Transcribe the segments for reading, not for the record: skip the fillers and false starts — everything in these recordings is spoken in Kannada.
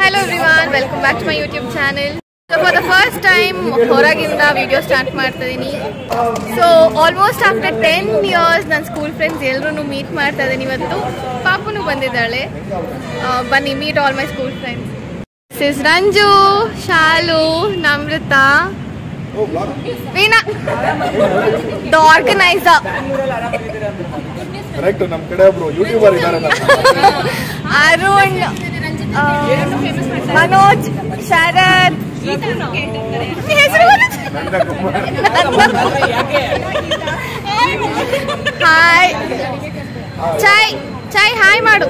Hello everyone, welcome back to my YouTube channel. So for the first time, ಹೊರಗಿಂದ video start ಮಾಡ್ತಾ ಇದೀನಿ. So almost after 10 years ನನ್ನ ಸ್ಕೂಲ್ ಫ್ರೆಂಡ್ಸ್ ಎಲ್ಲರನ್ನು ಮೀಟ್ ಮಾಡ್ತಾ ಇದೀನಿ ಇವತ್ತು. ಪಾಪುನು ಬಂದಿದ್ದಾಳೆ. ಬನ್ನಿ meet all my school friends. This is Ranju, Shalu, Namrata, Veena, the organizer. Correct, ನಮ್ಮ ಕಡೆ ಒಬ್ರು ಯೂಟ್ಯೂಬರ್ ಇದ್ದಾರೆ Arun, Manoj, Sharad, Hi, Chai, hi Madu,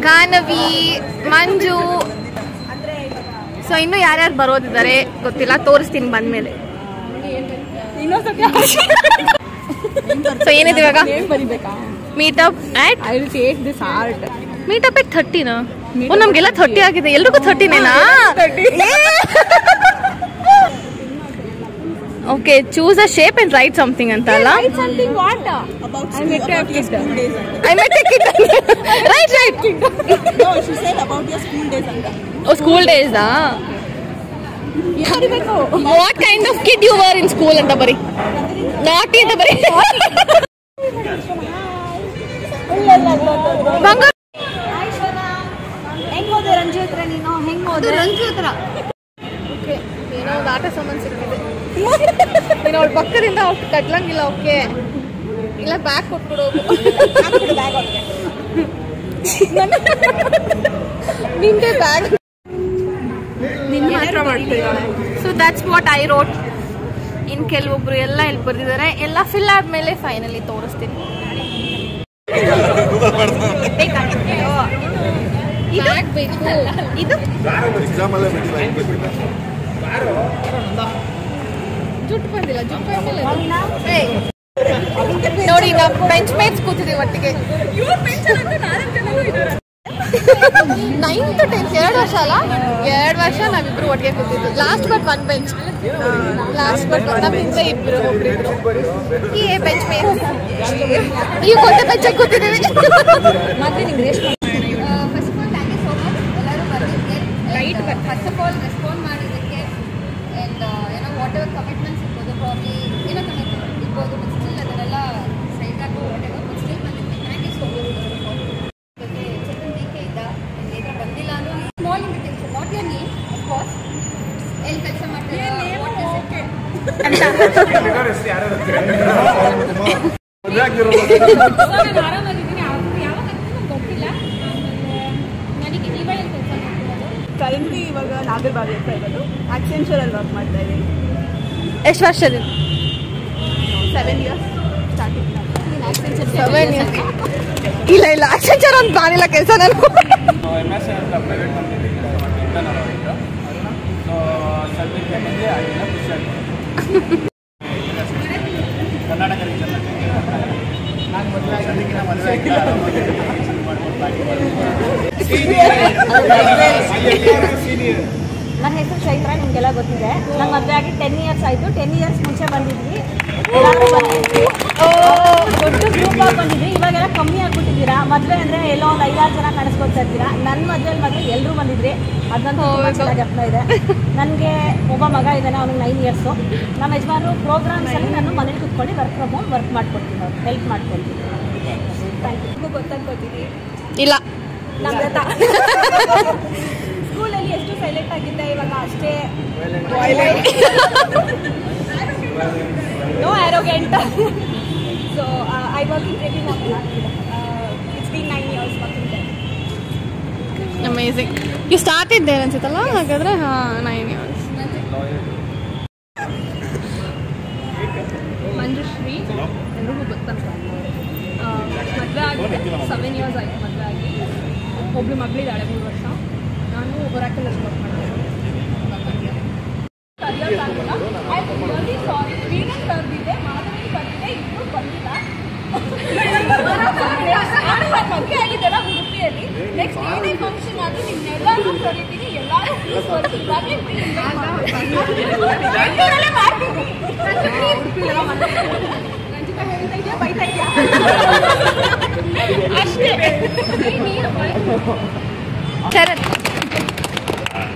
Ganavi, Manju. So ಇನ್ನು ಯಾರ್ಯಾರು ಬರೋದಿದ್ದಾರೆ ಗೊತ್ತಿಲ್ಲ, ತೋರಿಸ್ತೀನಿ ಬಂದ್ಮೇಲೆ. ಸೊ ಏನಿದೆ ಇವಾಗ meetup at I will take this art. Meetup at 30ನಾ? ಓ ನಮ್ಗೆಲ್ಲ 30 ಆಗಿದೆ, ಎಲ್ರಿಗೂ 30ನೇನಾ? Okay, choose a shape and write something ಅಂತ ಅಲ್ಲ? Write something what? About I met a kid. I met a kid. Right. No, she said about your school days anta. Oh, school days ಆ? What kind of kid you were in school ಅಂತ ಬರಿ. Naughty ಅಂತ ಬರಿ. ಬಂಗಾರ ಹೆಂಗೋದೆ ರಂಜು ಹತ್ರ ನೀನು? ಹೆಂಗೋದೆ ರಂಜು ಹತ್ರ? ಓಕೆ, ಏನೋ ಒಂದು ಆಟ ಸಾಮಾನು ಸಿಕ್ಕಿದೆ. ನೀನು ಅವಳ ಪಕ್ಕದಿಂದ ಅವ್ರು ಕಟ್ಲಂಗಿಲ್ಲ. ಓಕೆ, ಇಲ್ಲ ಬ್ಯಾಗ್ ಕೊಟ್ಬಿಡೋದು. ನಿಂದೆ ಬ್ಯಾಗ್ ನಿನ್ನ ಮಾತ್ರ ಮಾಡ್ತಿದ್ದಾಳೆ. So that's what I wrote. ಇನ್ ಕೆಲವೊಬ್ರು ಎಲ್ಲ ಇಲ್ಲಿ ಬರ್ದಿದ್ದಾರೆ. ಎಲ್ಲ ಫಿಲ್ ಆದ್ಮೇಲೆ ಫೈನಲಿ ತೋರಿಸ್ತೀನಿ. ಇದು ಜುಟ್ಟು ಬಂದಿಲ್ಲ. ನೋಡಿ, ನಾವು ಬೆಂಚ್ ಮೇಟ್ಸ್ ಕೂತಿದ್ದೀವಿ ಒಟ್ಟಿಗೆ. 9th to 10th 2 ವರ್ಷ ಅಲ್ಲ, 2 ವರ್ಷ ನಾವಿಬ್ರು ಒಟ್ಟಿಗೆ ಕೂತಿದ್ವಿ. ಲಾಸ್ಟ್ ಬಟ್ ಒನ್ ಬೆಂಚ್, ನಮ್ಮಿಂದ ಒಬ್ರಿಬ್ರು ಈ ಬೆಂಚ್ ಮೇಟ್ಸ್. ಈಗ ಒಂದೇ ಬೆಂಚಲ್ಲಿ ಕೂತಿದ್ದೀವಿ. ಮತ್ತೆ ನಿಂಗೆ ರೇಷ್ಮೆ first of all thank you so much ಎಲ್ಲರೂ ಬರೋದಕ್ಕೆ. ಫಸ್ಟ್ ಆಫ್ ಆಲ್ ರೆಸ್ಪಾಂಡ್ ಮಾಡಿದ್ದಕ್ಕೆ. ಆ್ಯಂಡ್ ಏನೋ ವಾಟ್ ಎವರ್ ಕಮಿಟ್ಮೆಂಟ್ಸ್ ಇರ್ಬೋದು, ಪ್ರಾಬ್ಲಿ ಏನೋ ಕಮಿಟ್ಮೆಂಟ್ ಇರ್ಬೋದು, ಬಟ್ ಸ್ಟಿಲ್ ಅದನ್ನೆಲ್ಲ ಸೈಡ್ ಆಗೋ ವಾಟ್ ಎವರ್, ಬಟ್ ಸ್ಟಿಲ್ ಬಂದಿದ್ದೆ. Thank you so much. ಜೊತೆ ಚೇತನ್ ಡಿಕೆ ಇದ್ದ, ಏನಾರ ಬಂದಿಲ್ಲ ಅನ್ನೋ small invitation. What your name? Of course ಎಲ್ಲಿ ಕೆಲಸ ಮಾಡ್ತೀರಾ? ವಾಟ್ ಇಸ್ ಇಟ್ ಅಂತ ಆರಾಮಾಗಿದ್ದೀನಿ. ಯಾವಾಗ ಗೊತ್ತಿಲ್ಲ ನನಗೆ. ನೀವೇ ಏನು ಕೆಲಸ ಮಾಡ್ತಿರೋದು? ಕರೆಂಟ್ಲಿ ಇವಾಗ ನಾಗರಬಾವಿ ಅಂತ ಇರೋದು. ಆಕ್ಸೆಂಚರಲ್ಲಿ ವರ್ಕ್ ಮಾಡ್ತಾ ಇದ್ದೀನಿ. ಎಷ್ಟು ವರ್ಷದಿಂದ? 7 years ಸ್ಟಾರ್ಟಿಂಗ್. 7 years. ಇಲ್ಲ ಆಕ್ಸೆಂಚರ್ ಅಂತ ಮಾಡಿಲ್ಲ ಕೆಲಸ ನಾನು. MS ಅಂತ private company internal auditor. So ಸದ್ಯಕ್ಕೆ ಮುಂದೆ ಆಗಿಲ್ಲ, ಖುಷಿಯಾಗಿದೆ. ಕರ್ನಾಟಕ ರೀಜನ್ ನಾನು ಮದುವೆ ನನ್ನ ಹೆಸರು ಚೈತ್ರ, ನಿಮಗೆಲ್ಲ ಗೊತ್ತಿದೆ. ನನ್ನ ಮದುವೆ ಆಗಿ 10 years ಆಯಿತು. 10 years ಮುಂಚೆ ಬಂದಿದ್ವಿ, ದೊಡ್ಡ ಗ್ರೂಪ್ ಆಗಿ ಬಂದಿದ್ವಿ. ಇವಾಗೆಲ್ಲ ಕಮ್ಮಿ ಆಗ್ಬಿಟ್ಟಿದ್ದೀರಾ. ಮದುವೆ ಅಂದರೆ ಎಲ್ಲೋ ಒಂದು 5-6 ಜನ ಕಾಣಿಸ್ಕೊಳ್ತಾ ಇರ್ತೀರಾ. ನನ್ನ ಮದುವೆಯಲ್ಲಿ ಮಾತ್ರ ಎಲ್ಲರೂ ಬಂದಿದ್ರಿ. ಅದಂತೂ ತುಂಬ ಚೆನ್ನಾಗಿ ಅರ್ಥ ಇದೆ. ನನಗೆ ಒಬ್ಬ ಮಗ ಇದ್ದಾನೆ, ಅವ್ನಿಗೆ 9 years. ನಮ್ಮ ಯಜಮಾನರು ಪ್ರೋಗ್ರಾಮ್ಸಲ್ಲಿ ನಾನು ಮನೇಲಿ ಕೂತ್ಕೊಂಡು ವರ್ಕ್ ಫ್ರಮ್ ಹೋಮ್ ವರ್ಕ್ ಮಾಡ್ಕೊಡ್ತೀನಿ, ಅವ್ರು ಹೆಲ್ಪ್ ಮಾಡ್ಕೊಡ್ತೀನಿ. Thank you. ಗೊತ್ತನ್ಕೋತೀನಿ. ಇಲ್ಲ ನಮ್ರತಾ ಸ್ಕೂಲಲ್ಲಿ ಎಷ್ಟು ಸೈಲೆಂಟ್ ಆಗಿದ್ದೆ, ಇವಾಗ ಅಷ್ಟೇ. No arrogant. So I work in trading office. It's been 9 years working there. Amazing. You started there ಅನ್ಸುತ್ತಲ್ಲ, ಹಾಗಾದ್ರೆ 9 years. ಮಂಜುಶ್ರೀ, ಎಲ್ರಿಗೂ ಗೊತ್ತಂತ. ಮದುವೆ ಆಗಿದೆ 7 years ಆಯಿತು. ಮದುವೆ ಆಗಿ ಒಬ್ಬಳು ಮಗಳಿದ್ದಾಳೆ, 3 ವರ್ಷ. ನಾನು ಹೊರಾಕಲ್ಲಿ ವರ್ಕ್ ಮಾಡ್ತೀನಿ. ಸಾರಿ, ವೀರನ್ ಬರ್ದಿದ್ದೆ, ಮಾಧವಿ ಬರ್ದಿದ್ದೆ, ಇಬ್ಬರು ಬಂದಿಲ್ಲ. ಮದುವೆ ಆಗಿದ್ದೆಲ್ಲ ಉಡುಪಿಯಲ್ಲಿ. ನೆಕ್ಸ್ಟ್ ಏನೇ ಫಂಕ್ಷನ್ ಆದರೂ ನಿಮ್ಮೆಲ್ಲರೂ ಕರಿತೀನಿ. ಎಲ್ಲರೂ ಇವಾಗಲೇ ಮಾಡ್ತೀನಿ. ಬೈತಾ ಇದೆಯಾ ಅಷ್ಟೇ. ಶರತ್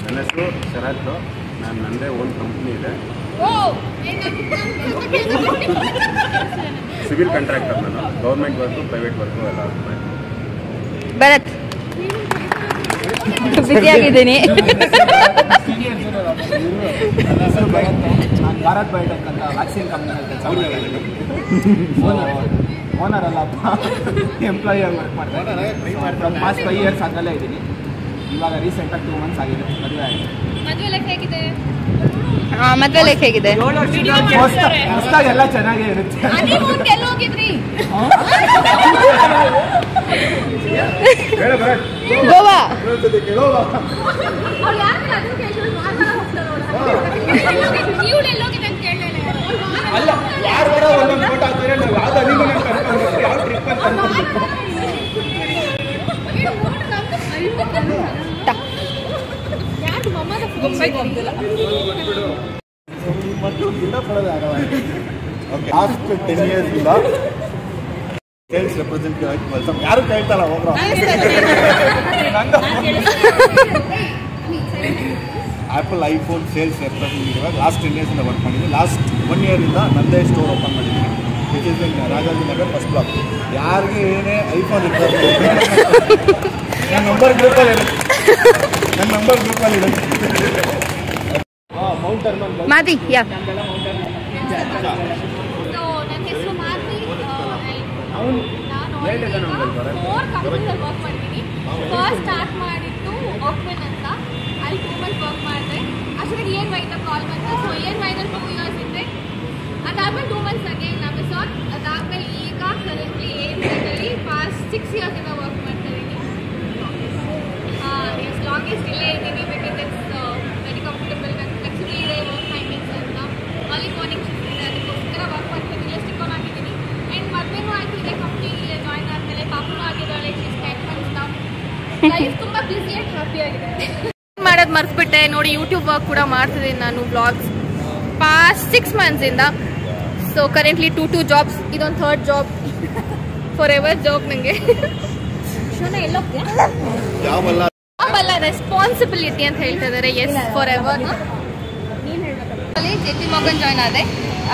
ನನ್ನ ಹೆಸರು ಶರತ್. ನಾನು ನನ್ನದೇ ಓನ್ ಕಂಪ್ನಿ ಇದೆ, ಸಿವಿಲ್ ಕಾಂಟ್ರಾಕ್ಟರ್. ನಾನು ಗೌರ್ಮೆಂಟ್ ವರ್ಕು ಪ್ರೈವೇಟ್ ವರ್ಕು ಎಲ್ಲ ಭರತ್ ಬಿಸಿಯಾಗಿದ್ದೀನಿ. ನಾನು ಭಾರತ್ ಬಯೋಟೆಕ್ ಅಂತ ವ್ಯಾಕ್ಸಿನ್ ಕಂಪ್ನಿಯಲ್ಲಿ ಕೆಲಸ ಮಾಡ್ತೀನಿ. ಓನರ್ ಅಲ್ಲಪ್ಪ, ಎಂಪ್ಲಾಯಿಯಾಗಿ ವರ್ಕ್ ಮಾಡ್ತಾರೆ. ಪಾಸ್ಟ್ 5 years ಅದರಲ್ಲೇ ಇದ್ದೀನಿ. ಇವಾಗ ರೀಸೆಂಟಾಗಿ 2 months ಆಗಿದೆ ಮದುವೆ ಆಗಿದೆ. ಮದುವೆ ಲೈಫ್ ಹೇಗಿದೆ? ಮದುವೆ ಲೈಫ್ ಹೇಗಿದೆ? ಹೊಸದಾಗಿ ಎಲ್ಲ ಚೆನ್ನಾಗೇ ಇರುತ್ತೆ. ಎಲ್ಲಿ ಹೋಗಿದ್ರಿ? ಗೋವಾ. ಅಲ್ಲ, ಯಾರು ಕೂಡ ಒಂದೊಂದು ಫೋಟೋ ಹಾಕ್ತಾರೆ. ನಾವು ಯಾವ್ದು ಅನಿಮಲ್ ಅಂತ ಅನ್ಕೊಂಡ್ಬಿಟ್ಟು ಯಾವ ಟ್ರಿಪ್ ಅಂತ ಅನ್ಕೊಂಡ್ಬಿಟ್ಟು ಲಾಸ್ಟ್ 10 years ಇಂದ ಸೇಲ್ಸ್ ರೆಪ್ರೆಸೆಂಟೇಟಿವ್ ಆಗಿ ಕೆಲಸ. ಯಾರು ಕೇಳ್ತಾರ ಹೋಗ್ರ. ಆ್ಯಪಲ್ ಐಫೋನ್ ಸೇಲ್ಸ್ ರೆಪ್ರೆಸೆಂಟೇಟಿವ್ ಆಗಿ ಲಾಸ್ಟ್ 10 years ಇಂದ ವರ್ಕ್ ಮಾಡಿದ್ದೀನಿ. ಲಾಸ್ಟ್ 1 year ಇಂದ ನನ್ನದೇ ಸ್ಟೋರ್ ಓಪನ್ ಮಾಡಿದ್ದೀನಿ, which is in Rajajinagar first block. ಯಾರಿಗೆ ಏನೇ ಐಫೋನ್ ಇರ್ತದೆ ನನ್ನ ನಂಬರ್ ಗ್ರೂಪಲ್ಲಿ ಇರುತ್ತೆ. ಮಾದಿ ಯಾ ನನ್ನ ಹೆಸರು ಮಾಧವಿ. ನಾನು 4 ಕಂಪ್ನೀಸಲ್ಲಿ ವರ್ಕ್ ಮಾಡ್ತೀನಿ. ಫಸ್ಟ್ ಸ್ಟಾರ್ಟ್ ಮಾಡಿದ್ದು ಓಕ್ಮೆನ್ ಅಂತ, ಅಲ್ಲಿ 2 months ವರ್ಕ್ ಮಾಡಿದೆ. ಅಷ್ಟೊತ್ತಿಗೆ EMI ಕಾಲ್ ಬಂತು. ಸೊ EMI-ನಲ್ಲಿ 2 years ಇದ್ದೆ. ಅದಾದ್ಮೇಲೆ 2 months ಅಗೇನ್ ಅಮೆಝಾನ್. ಅದಾದ್ಮೇಲೆ ಈಗ ಕರೆಂಟ್ಲಿ AMZ-ಅಲ್ಲಿ ಪಾಸ್ಟ್ 6 years ಇಂದ ವರ್ಕ್ ಮಾಡ್ತಾ ಇದ್ದೀನಿ. ಲಾಂಗೆಸ್ಟ್ ಇಲ್ಲೇ ಇದ್ದೀನಿ, because it's very comfortable, flexible ಇದೆ ವರ್ಕ್ ಟೈಮಿಂಗ್ಸ್ ಅಂತ. ಅಲ್ಲಿ ಮಾರ್ನಿಂಗ್ ಶಿಫ್ಟ್ ಇದೆ, ಅದಕ್ಕೋಸ್ಕರ ವರ್ಕ್ ಮಾಡ್ತೀನಿ. ಇಲ್ಲೇ ಸ್ಟಿಕ್ ಆನ್ ಆಗಿದ್ದೀನಿ. ಆ್ಯಂಡ್ ಮದುವೆನೂ ಆಯ್ತು ಇದೇ ಕಂಪ್ನಿಗೆ ಜಾಯ್ನ್ ಆದಮೇಲೆ. ಪಾಪನೂ ಆಗಿದ್ದಾಳೆ, ಶೀಸ್ 10 months ನಾವು. ಲೈಫ್ ತುಂಬ ಬ್ಯುಸಿ ಆ್ಯಂಡ್ ಹ್ಯಾಪಿ ಆಗಿದೆ. ಮಾಡೋದು ಮರ್ತ್ಬಿಟ್ಟೆ ನೋಡಿ. ಯೂಟ್ಯೂಬ್ ವರ್ಕ್ ಕೂಡ ಮಾಡ್ತಿದ್ದೀನಿ ನಾನು, ವ್ಲಾಗ್ಸ್ ಪಾಸ್ಟ್ 6 months ಇಂದ. So currently 2 jobs. ಇದೊಂದು 3rd job, for ever job ನನಗೆ. ಯಾವಲ್ಲ ಅಲ್ಲ, ರೆಸ್ಪಾನ್ಸಿಬಿಲಿಟಿ ಅಂತ ಹೇಳ್ತಾ ಇದ್ದಾರೆ. Yes, for ever. ಅಲ್ಲಿ JP Morgan ಜಾಯ್ನ್ ಆದೆ.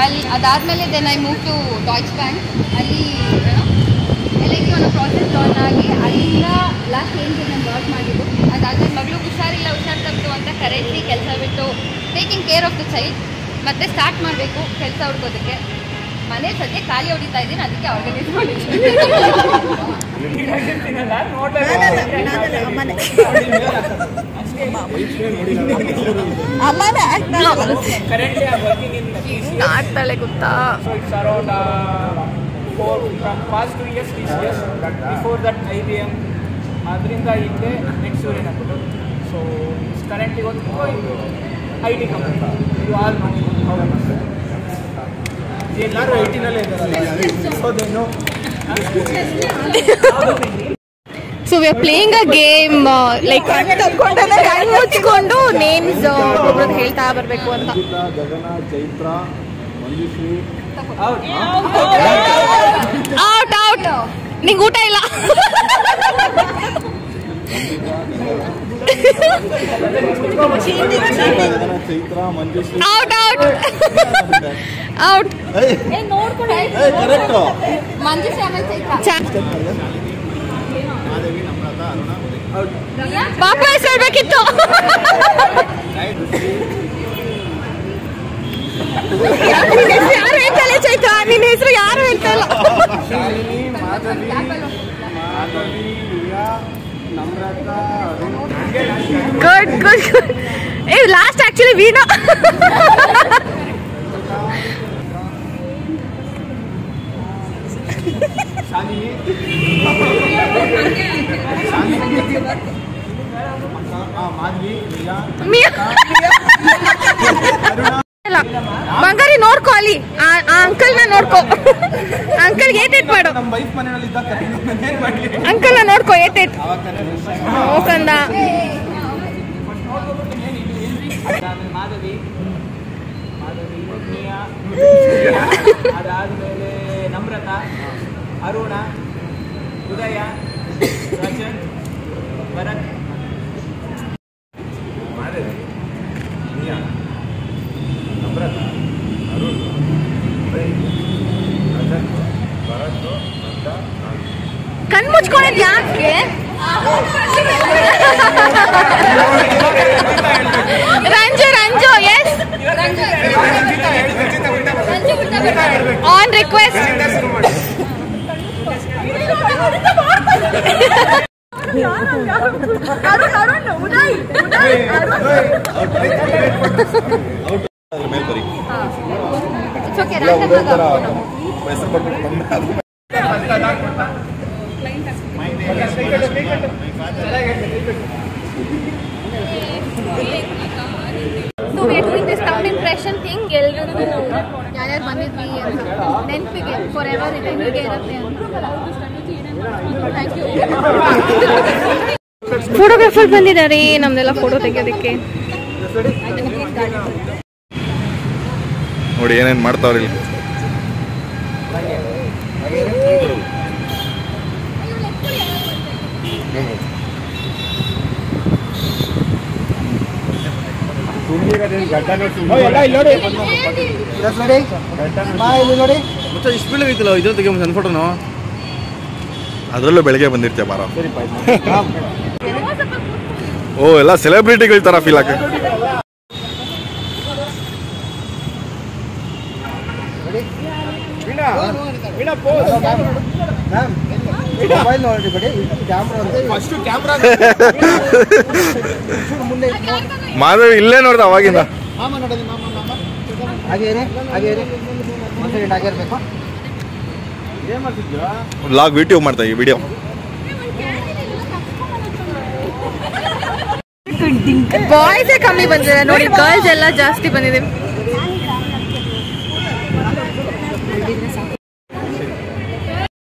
ಅಲ್ಲಿ ಅದಾದಮೇಲೆ then I move to Deutsche bank. ಅಲ್ಲಿ LIQ ಅನ್ನೋ ಪ್ರಾಸೆಸ್ ಜಾಯ್ನ್ ಆಗಿ ಅಲ್ಲಿಂದ ಲಾಸ್ಟ್ 8 ನಾನು ವರ್ಕ್ ಮಾಡಿದ್ದು. ಅದಾದಮೇಲೆ ಮಗಳು ಹುಷಾರಿಲ್ಲ, ಹುಷಾರು ತಪ್ಪು ಅಂತ ಕರೆಕ್ಟ್ಲಿ ಕೆಲಸ ಬಿಟ್ಟು taking care of the child ಮತ್ತೆ ಸ್ಟಾರ್ಟ್ ಮಾಡಬೇಕು ಕೆಲಸ ಹುಡ್ಕೋದಕ್ಕೆ. ಮನೆ ಸದ್ಯ ಖಾಲಿ ಹೊಡಿತಾ ಇದ್ದೀನಿ, ಅದಕ್ಕೆ ಆರ್ಗನೈಸ್ ಮಾಡಿದ್ದೀನಿ. ಆಡ್ತಾಳೆ ಗೊತ್ತಾ. Past 2 years TCS, before that IBM, ಅದರಿಂದ ಹಿಂದೆ ನೆಕ್ಸ್ಟ್ ಸೂರ್ಯನ ಹಾಕೋದು. ಸೊ ಕರೆಂಟ್ಲಿ ಒಂದು IT ಕಂಪನಿ. ಇದು ಆಲ್ ಎಲ್ಲರೂ IT-ನಲ್ಲೇ ಇದ್ದಾರೆ. So we are playing a game, like ಕಣ್ಣು ಮುಚ್ಕೊಂಡು ನೇಮ್ಸ್ ಒಬ್ಬರದ್ದು ಹೇಳ್ತಾ ಬರಬೇಕು ಅಂತ. ಗಗನ, ಚೈತ್ರ, ಮಂಜುಶ್ರೀ. Out out. ನಿಂಗೆ ಊಟ ಇಲ್ಲ. Chaitra, Manjushree. Out out out. Correct. Manjushree ಆಮೇಲೆ ಚೈತ್ರ. ವಾಪಸ್ ಹೇಳ್ಬೇಕಿತ್ತು. ಯಾರು ಹೇಳ್ತಲ್ಲ ಚೈತ್ರ, ನಿನ್ನ ಹೆಸರು ಯಾರು ಹೇಳ್ತಾ ಇಲ್ಲ. Good good good. ಏ ಲಾಸ್ಟ್ ಆಕ್ಚುಲಿ ವೀಣಾ. ಬಂಗಾರಿ ನೋಡ್ಕೊ, ಅಲ್ಲಿ ಆ ಅಂಕಲ್ನ ನೋಡ್ಕೊ. ಅಂಕಲ್ ಏಟೇಟ್ ಮಾಡು. ಅಂಕಲ್ನ ನೋಡ್ಕೊ, ಏಟೇಟ್ ಹೋಗಂದ. ಮಾಧವಿ, ಅದಾದ್ಮೇಲೆ Namrata, Aruna, Udaya, Rajan, Bharat. Request So we are doing this thumb impression thing. ಎಲ್ಲರಿಗೂ ಯಾರ್ಯಾರು ಬಂದಿದ್ವಿ ನೆನಪಿಗೆ ಫಾರ್ ಎವರ್ ಹೀಗೆ ಇರುತ್ತೆ ಥ್ಯಾಂಕ್ ಯು. ಫೋಟೋಗ್ರಾಫರ್ ಬಂದಿದ್ದಾರೆ ನಮ್ದೆಲ್ಲ ಫೋಟೋ ತೆಗೆಯೋದಕ್ಕೆ. ನೋಡಿ ಏನೇನು ಮಾಡ್ತಾವ್ರಿ ಇಲ್ಲಿ. ಅದರಲ್ಲೂ ಬೆಳಗ್ಗೆ ಬಂದಿರ್ತೀಯ ಬಾರ. ಓ ಎಲ್ಲ ಸೆಲೆಬ್ರಿಟಿಗಳ ತರ ಫೀಲ್ ಆಗ. ಮಾಧವ್ ಇಲ್ಲೇ ನೋಡ್ದ ಅವಾಗಿಂದ. ವ್ಲಾಗ್ ಯೂಟ್ಯೂಬ್ ಮಾಡ್ತಾ ಈ ವಿಡಿಯೋ. ಬಾಯ್ಸೇ ಕಮ್ಮಿ ಬಂದಿದೆ ನೋಡಿ, ಗರ್ಲ್ಸ್ ಎಲ್ಲ ಜಾಸ್ತಿ ಬಂದಿದೆ.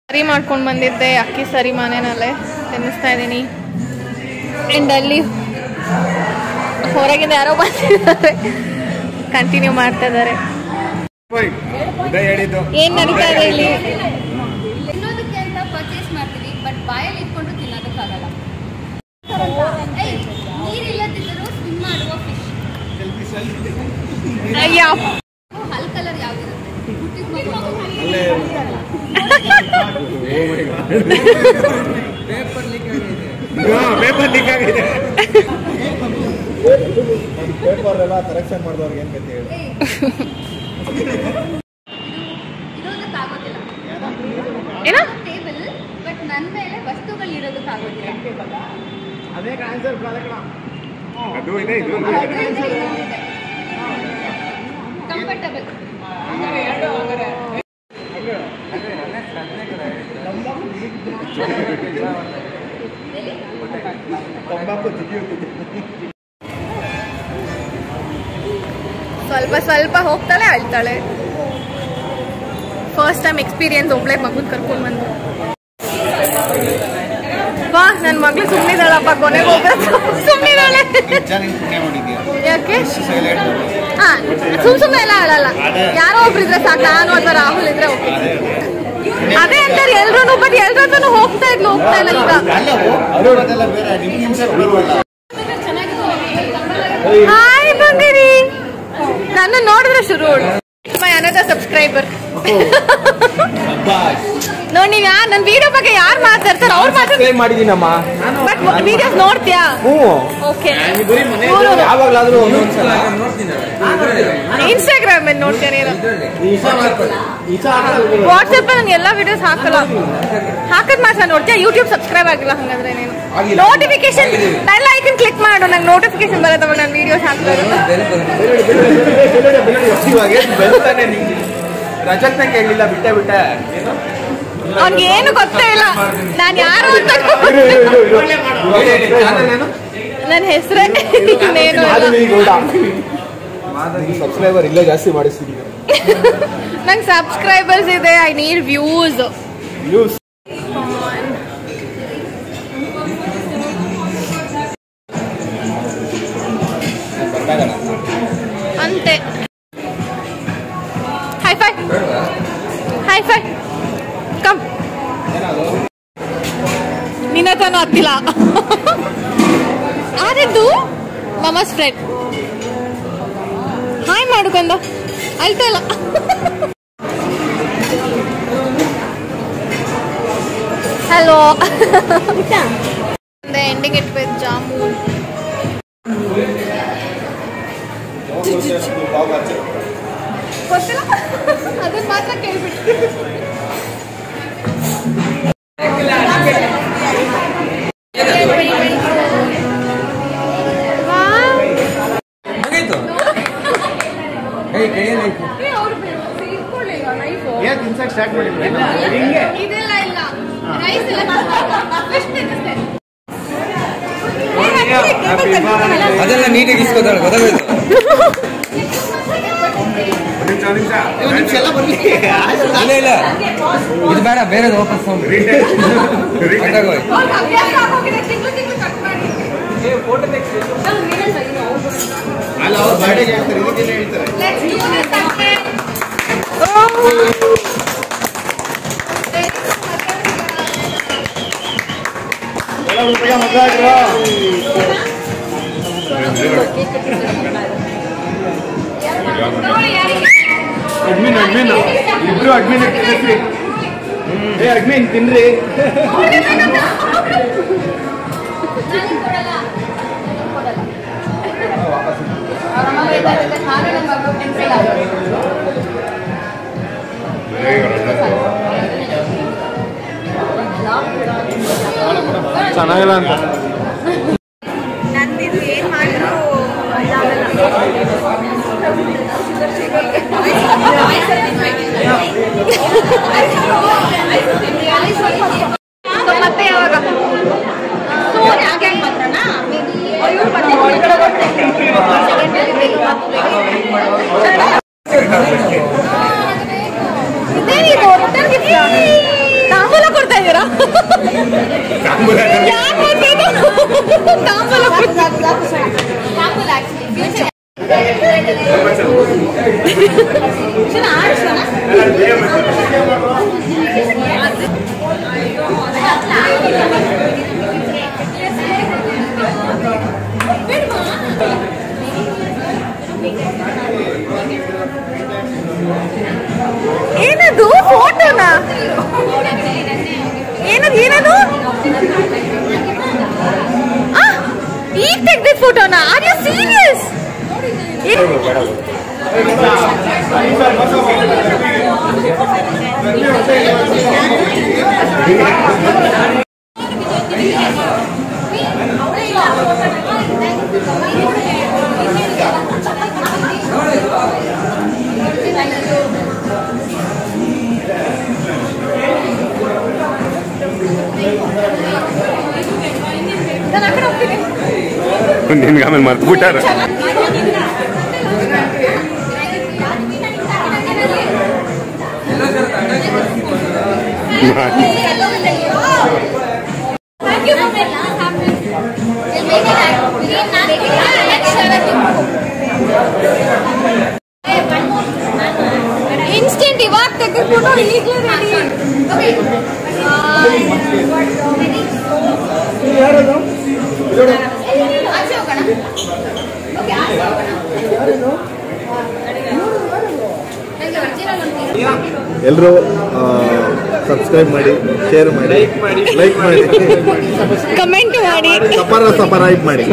ಸರಿ ಮಾಡ್ಕೊಂಡು ಬಂದಿದ್ದೆ, ಅಕ್ಕಿ ಸರಿ ಮನೆಯಲ್ಲೇ ತಿನ್ನಿಸ್ತಾ ಇದ್ದೀನಿ. ಆ್ಯಂಡ್ ಅಲ್ಲಿ ಹೊರಗಿಂದ ಯಾರೋ ಬಂದಿದ್ದಾರೆ, ಕಂಟಿನ್ಯೂ ಮಾಡ್ತಾ ಇದ್ದಾರೆ. ಏನ್ ನಡೀತಾ ಇದೆ ಇಲ್ಲಿ? ತಿನ್ನೋದಕ್ಕೆ ಅಂತ ಪರ್ಚೇಸ್ ಮಾಡ್ತೀವಿ, ಬಟ್ ಬಾಯಲ್ಲಿ ಇಟ್ಕೊಂಡು ತಿನ್ನೋದಕ್ಕಾಗಲ್ಲ. ನೀರಿಲ್ಲದಿದ್ದರೂ ಸ್ವಿಮ್ ಮಾಡುವ ಫಿಶ್. ಅಯ್ಯೋ ಹಲ್ ಕಲರ್ ಯಾವ್ದಿರುತ್ತೆ? ಪೇಪರ್ ಎಲ್ಲ ಕರೆಕ್ಷನ್ ಮಾಡಿದವ್ರಿಗೆ ಏನ್ ಗತಿ ಹೇಳಿ. ಇರೋದಕ್ಕಾಗೋದಿಲ್ಲ ಏನ ಟೇಬಲ್, ಬಟ್ ನನ್ನ ಮೇಲೆ ವಸ್ತುಗಳು ಇರೋದಕ್ಕಾಗೋದಿಲ್ಲ. ಕಂಫರ್ಟಬಲ್. ಸ್ವಲ್ಪ ಸ್ವಲ್ಪ ಹೋಗ್ತಾಳೆ, ಅಳ್ತಾಳೆ. ಫಸ್ಟ್ ಟೈಮ್ ಎಕ್ಸ್ಪೀರಿಯನ್ಸ್ ಒಬ್ಳೆ ಮಗನ್ ಕರ್ಕೊಂಡು ಬಂದು. ಬಾ ನನ್ನ ಮಗಳು ಸುಮ್ಮನಿದ್ದಾಳಪ್ಪ, ಕೊನೆಗೆ ಹೋಗ್ಬೇಕು ಸುಮ್ಮನಿದ್ದಾಳೆ. ಯಾಕೆ ಹಾ ಸುಮ್ಮನೆ ಎಲ್ಲ ಅಳಲ್ಲ, ಯಾರೋ ಒಬ್ರು ಇದ್ರೆ ಸಾಕು. ನಾನು ಅಥವಾ ರಾಹುಲ್ ಇದ್ರೆ ಹೋಗ್ತೀನಿ. ಅದೇ ಅಂತಾರೆ ಎಲ್ರು, ಬಟ್ ಎಲ್ರೂ ಹೋಗ್ತಾ ಇಲ್ಲ ಈಗ. ಹಾಯ್ ಬಂದಿರಿ, ನನ್ನ ನೋಡಿದ್ರೆ ಶುರು ಮೈ ಅನದರ್ ಸಬ್ಸ್ಕ್ರೈಬರ್. ನೋಡಿ ನೀವ್ ನನ್ನ ವಿಡಿಯೋ ಬಗ್ಗೆ ಯಾರು ಮಾತಾಡ್ತಾರೆ ಅವ್ರು ಮಾತಾಡ್ತಾರೆ ಮಾಡಿದೀನಮ್ಮ, ಬಟ್ ವಿಡಿಯೋಸ್ ನೋಡ್ತೀಯಾ? ಓಕೆ, ಇನ್ಸ್ಟಾಗ್ರಾಮ್ ಅಲ್ಲಿ ನೋಡ್ತೇನೆ, ವಾಟ್ಸಪ್ ನಂಗೆ ಎಲ್ಲ ವಿಡಿಯೋಸ್ ಹಾಕಲ್ಲ. ಹಾಕದ್ ಮಾತ್ರ ನೋಡ್ತೀಯಾ? ಯೂಟ್ಯೂಬ್ ಸಬ್ಸ್ಕ್ರೈಬ್ ಆಗಿಲ್ಲ ಹಂಗಾದ್ರೆ ನೀನು? ನೋಟಿಫಿಕೇಶನ್ ಬೆಲ್ ಐಕನ್ ಕ್ಲಿಕ್ ಮಾಡು, ನಂಗೆ ನೋಟಿಫಿಕೇಶನ್ ಬರುತ್ತೆ ನಾನು ವಿಡಿಯೋಸ್ ಹಾಕ್ತಾರೆ. ರಜತ್ನ ಕೇಳಲಿಲ್ಲ, ಬಿಟ್ಟೆ ಅವ್ನಿಗೆ ಏನು ಗೊತ್ತೇ ಇಲ್ಲ ನಾನು ಯಾರು ಅಂತ. ನನ್ನ ಹೆಸರೇ ಇನ್ನೇನು ಸಬ್ಸ್ಕ್ರೈಬರ್ ಇಲ್ಲೇ ಜಾಸ್ತಿ ಮಾಡಿಸ್ತೀನಿ. ನಂಗೆ ಸಬ್ಸ್ಕ್ರೈಬರ್ಸ್ ಇದೆ, ಐ ನೀಡ್ ವ್ಯೂಸ್. ಅಂತೆ. Hi fi, hi fi, come. ನಿನ್ನ ಹತ್ರನೂ ಹತ್ತಿಲ್ಲ. ಆದದ್ದು ಮಮಸ್ ಫ್ರೆಂಡ್. ಹಾಯ್ ಮಾಡ್ಕೊಂಡ ಅಳ್ತಾ ಇಲ್ಲ. Hello. Ending it with jamun. ಗೊತ್ತಿಲ್ಲ ಅದನ್ನ ಮಾತ್ರ ಕೇಳ್ಬಿಟ್ಟು ಇದೆಲ್ಲ ಇಲ್ಲ ರೈಸ್ ಇಲ್ಲ ಅದೆಲ್ಲ ನೀಟಾಗಿ ಇಸ್ಕೋತಾಳೆ ಗೊತ್ತಾಗೋಯ್ತು. ಇಲ್ಲ ಇಲ್ಲ ಇದು ಬೇಡ ಬೇರೆದು ವಾಪಸ್ ಅಲ್ಲ ಅವ್ರು ಬಾಡಿಗೆ ಹೇಳ್ತಾರೆ ಇದಕ್ಕೆ ಹೇಳ್ತಾರೆ. ಅಡ್ಮಿನ್ ಇಬ್ರು ಅಡ್ಮಿನ್ ಅಡ್ಮಿನ್ ತಿನ್ರಿ. ಚೆನ್ನಾಗಿಲ್ಲ ಅಂತ ನಂದಿದು ಏನ್ ಮಾಡಿದ್ರು ಮತ್ತೆ ಯಾವಾಗ ತಾಂಬೂಲ ಕೊಡ್ತಾ ಇದ್ದೀರಾ? ಏನದು ಫೋಟೋನಾ? ಏನದು ಏನದು ಈಗ ತೆಗ್ದಿದ್ ಫೋಟೋನಾ? Are you serious? ನಿನ್ಗೆ ಆಮೇಲೆ ಮರ್ತು ಬಿಟ್ಟಾರ. ಇನ್ಸ್ಟೆಂಟ್ ಇವಾಗ ತೆಗೆದುಕೊಂಡು ಈಗಲೂ ಆಚೆ ಹೋಗೋಣ. ಎಲ್ಲರೂ ಸಬ್ಸ್ಕ್ರೈಬ್ ಮಾಡಿ, ಶೇರ್ ಮಾಡಿ, ಲೈಕ್ ಮಾಡಿ, ಕಮೆಂಟ್ ಮಾಡಿ, ಸಪರೈಬ್ ಮಾಡಿ.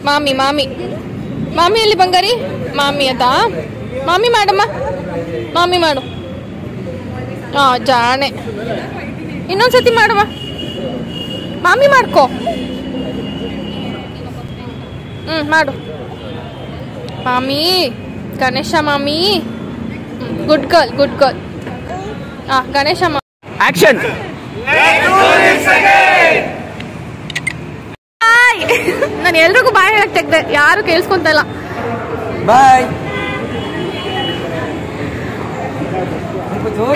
ಮಾಮಿ ಮಾಮಿ ಮಾಮಿ ಎಲ್ಲಿ ಬಂಗಾರಿ? ಮಾಮಿ ಆಯ್ತಾ? ಮಾಮಿ ಮಾಡಮ್ಮ, ಮಾಮಿ ಮಾಡು. ಜಾಣೆ. ಇನ್ನೊಂದ್ಸತಿ ಮಾಡುವ. ಮಾಮಿ ಮಾಡ್ಕೋ. ಮಾಡು ಮಾಮಿ. ಗಣೇಶ ಮಾಮಿ. Good girl good girl. Ganesha ಮಾಮಿ. ಆಕ್ಷನ್. ನಾನು ಎಲ್ರಿಗೂ ಬಾಯ್ ಹೇಳಕ್ ತೆಗ್ದೆ, ಯಾರು ಕೇಳಿಸ್ಕೊಂತ ಇಲ್ಲ. ಬಾಯ್.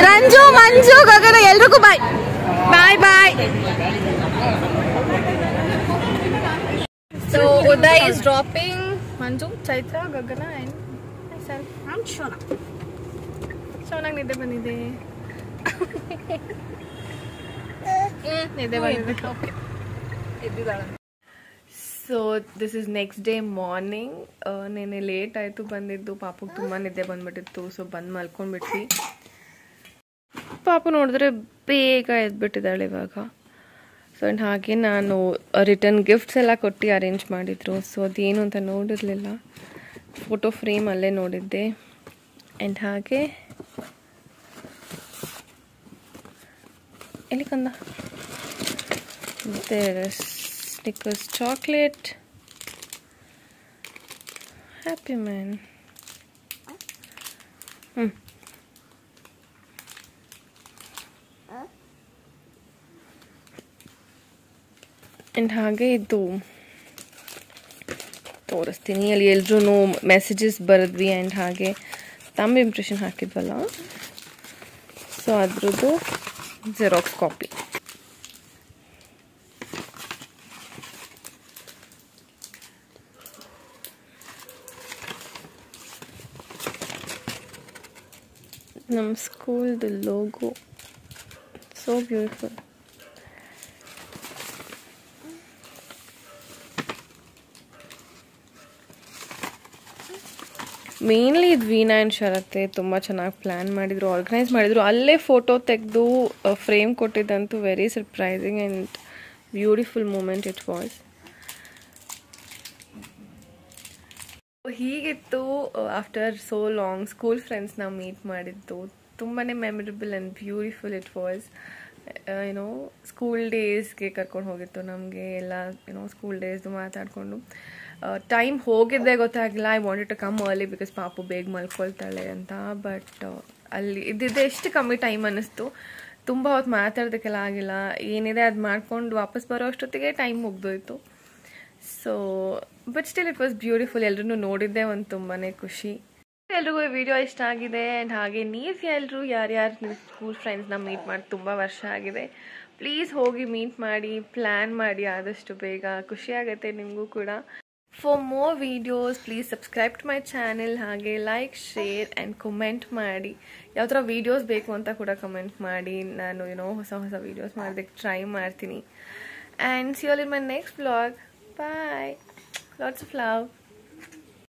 ರಂಜು ಮಂಜು ಗಗನ ಎಲ್ರಿಗೂ ಬಾಯ್ ಬಾಯ್ ಬಾಯ್. So Uday is dropping Manju, Chaitra, Gagana and myself. I'm Shona. Shona ನಿದ್ದೆ ಬಂದಿದೆ. ನಿದ್ದೆ ಬಂದಿದೆ. Okay. ಎದ್ದಿದ್ದಾಳೆ. So this is next day morning. ನೆನ್ನೆ ಲೇಟ್ ಆಯಿತು ಬಂದಿದ್ದು. ಪಾಪಗೆ ತುಂಬ ನಿದ್ದೆ ಬಂದ್ಬಿಟ್ಟಿತ್ತು. ಸೊ ಬಂದು ಮಲ್ಕೊಂಡ್ಬಿಟ್ವಿ. ಪಾಪು ನೋಡಿದ್ರೆ ಬೇಗ ಎದ್ಬಿಟ್ಟಿದ್ದಾಳೆ ಇವಾಗ. ಸೊ ಆ್ಯಂಡ್ ಹಾಗೆ ನಾನು ರಿಟರ್ನ್ ಗಿಫ್ಟ್ಸ್ ಎಲ್ಲ ಕೊಟ್ಟು ಅರೇಂಜ್ ಮಾಡಿದ್ರು. ಸೊ ಅದೇನು ಅಂತ ನೋಡಿರಲಿಲ್ಲ. ಫೋಟೋ ಫ್ರೇಮ್ ಅಲ್ಲೇ ನೋಡಿದ್ದೆ. ಆ್ಯಂಡ್ ಹಾಗೆ ಎಲ್ಲಿ ಕಂದ Snickers chocolate. Happy man. And ಹಾಗೆ ಇದು ತೋರಿಸ್ತೀನಿ. ಅಲ್ಲಿ ಎಲ್ರೂ ಮೆಸೇಜಸ್ ಬರೆದ್ವಿ ಆ್ಯಂಡ್ ಹಾಗೆ ತಮ್ಮ ಇಂಪ್ರೆಷನ್ ಹಾಕಿದ್ವಲ್ಲ, ಸೊ ಅದ್ರದ್ದು ಜೆರಾಕ್ಸ್ ಕಾಪಿ. ನಮ್ಮ ಸ್ಕೂಲ್ದು ಲೋಗೋ ಸೋ ಬ್ಯೂಟಿಫುಲ್. ಮೇನ್ಲಿ ಇದು ವೀಣಾ ಆ್ಯಂಡ್ ಶರತೆ ತುಂಬ ಚೆನ್ನಾಗಿ ಪ್ಲ್ಯಾನ್ ಮಾಡಿದರು, ಆರ್ಗನೈಸ್ ಮಾಡಿದರು. ಅಲ್ಲೇ ಫೋಟೋ ತೆಗೆದು ಫ್ರೇಮ್ ಕೊಟ್ಟಿದ್ದಂತೂ very surprising and beautiful moment it was. ಹೀಗಿತ್ತು ಆಫ್ಟರ್ ಸೋ ಲಾಂಗ್ ಸ್ಕೂಲ್ ಫ್ರೆಂಡ್ಸ್ನ ಮೀಟ್ ಮಾಡಿದ್ದು. ತುಂಬಾ memorable and beautiful it was. ಏನೋ ಸ್ಕೂಲ್ ಡೇಸ್ಗೆ ಕರ್ಕೊಂಡು ಹೋಗಿತ್ತು ನಮಗೆ ಎಲ್ಲ. ಏನೋ ಸ್ಕೂಲ್ ಡೇಸ್ದು ಮಾತಾಡಿಕೊಂಡು ಟೈಮ್ ಹೋಗಿದ್ದೇ ಗೊತ್ತಾಗಿಲ್ಲ. I wanted to come early because ಪಾಪು ಬೇಗ ಮಲ್ಕೊಳ್ತಾಳೆ ಅಂತ. ಬಟ್ ಅಲ್ಲಿ ಇದ್ದಿದ್ದೆ ಎಷ್ಟು ಕಮ್ಮಿ ಟೈಮ್ ಅನ್ನಿಸ್ತು. ತುಂಬ ಹೊತ್ತು ಮಾತಾಡೋದಕ್ಕೆಲ್ಲ ಆಗಿಲ್ಲ. ಏನಿದೆ ಅದು ಮಾಡ್ಕೊಂಡು ವಾಪಸ್ ಬರೋ ಅಷ್ಟೊತ್ತಿಗೆ ಟೈಮ್ ಮುಗ್ದೋಯ್ತು. So but still it was beautiful. ಎಲ್ಲರೂ ನೋಡಿದ್ದೆ ಒಂದು ತುಂಬಾ ಖುಷಿ. ಎಲ್ರಿಗೂ ಈ ವಿಡಿಯೋ ಇಷ್ಟ ಆಗಿದೆ. ಆ್ಯಂಡ್ ಹಾಗೆ ನೀವು ಎಲ್ಲರೂ ಯಾರ್ಯಾರು ನೀವು ಸ್ಕೂಲ್ ಫ್ರೆಂಡ್ಸ್ನ ಮೀಟ್ ಮಾಡಿ ತುಂಬ ವರ್ಷ ಆಗಿದೆ, ಪ್ಲೀಸ್ ಹೋಗಿ ಮೀಟ್ ಮಾಡಿ, ಪ್ಲ್ಯಾನ್ ಮಾಡಿ ಆದಷ್ಟು ಬೇಗ. ಖುಷಿಯಾಗುತ್ತೆ ನಿಮಗೂ ಕೂಡ. For more videos, please subscribe to my channel. ಹಾಗೆ ಲೈಕ್, ಶೇರ್ ಆ್ಯಂಡ್ ಕಮೆಂಟ್ ಮಾಡಿ. ಯಾವ ಥರ ವೀಡಿಯೋಸ್ ಬೇಕು ಅಂತ ಕೂಡ ಕಮೆಂಟ್ ಮಾಡಿ. ನಾನು ಹೊಸ ಹೊಸ ವೀಡಿಯೋಸ್ ಮಾಡೋದಕ್ಕೆ ಟ್ರೈ ಮಾಡ್ತೀನಿ. And see you all in my next vlog. Bye. Lots of love.